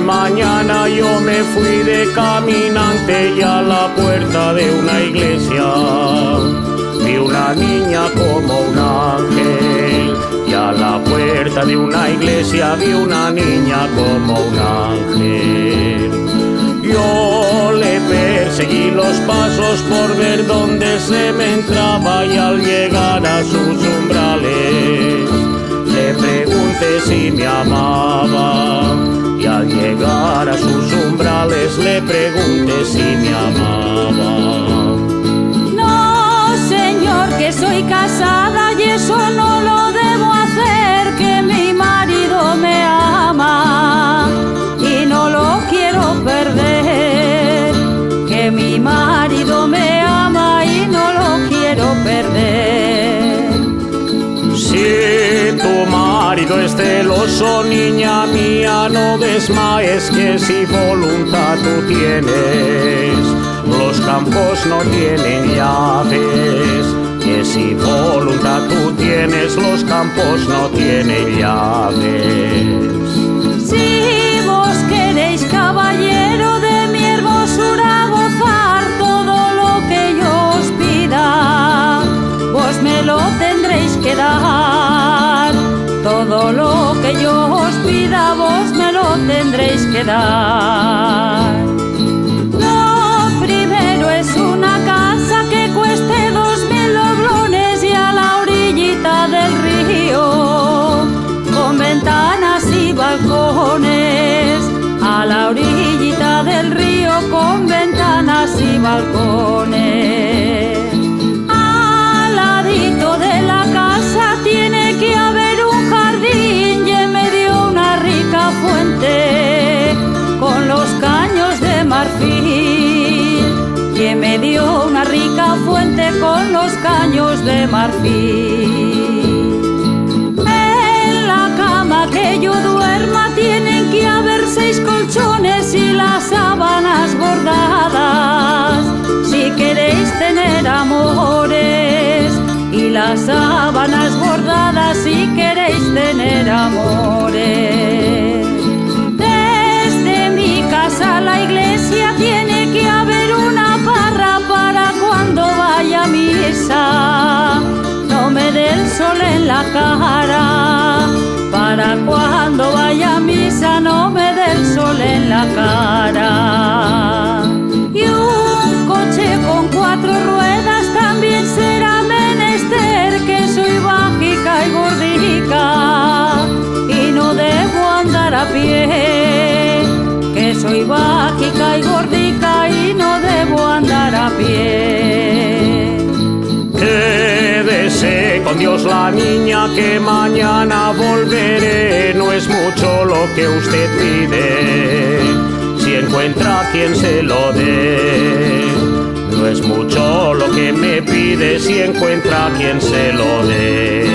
mañana yo me fui de caminante y a la puerta de una iglesia vi una niña como un ángel. Y a la puerta de una iglesia vi una niña como un ángel. Yo le perseguí los pasos por ver dónde se me entraba y al llegar a sus umbrales le pregunté si me amaba. Y al llegar a sus umbrales le pregunté si me amaba. No, señor, que soy casada y eso no lo debo hacer, que mi marido me ama y no lo quiero perder, que mi marido me ama y no lo quiero perder. Si tu marido es celoso, niña mía, no desmayes, que si voluntad tú tienes, los campos no tienen llaves. Que si voluntad tú tienes, los campos no tienen llaves. Si vos queréis, caballero, de mi hermosura gozar, todo lo que yo os pida, vos me lo tendréis que dar. Todo lo que yo os pida, vos me lo tendréis que dar. Lo primero es una casa que cueste 2000 doblones y a la orillita del río, con ventanas y balcones. A la orillita del río, con ventanas y balcones. Al ladito de la casa tiene que haber un jardín y en medio una rica fuente con los caños de marfil. Y en medio una rica fuente con los caños de marfil. En la cama que yo duerma tienen que haber 6 colchones y las sábanas bordadas, si queréis tener amores. Y las sábanas bordadas si queréis tener amores. Desde mi casa a la iglesia tiene que haber una parra para cuando vaya a misa no me dé el sol en la cara. Para cuando vaya a misa no me dé el sol en la cara. Y un coche con 4 ruedas también será menester, que soy bajica y gordica y no debo andar a pie. Que soy bajica y gordica y no debo andar a pie. Quédese con Dios la niña, que mañana volveré. No es mucho lo que usted pide, si encuentra quien se lo dé. No es mucho lo que me pide, si encuentra quien se lo dé.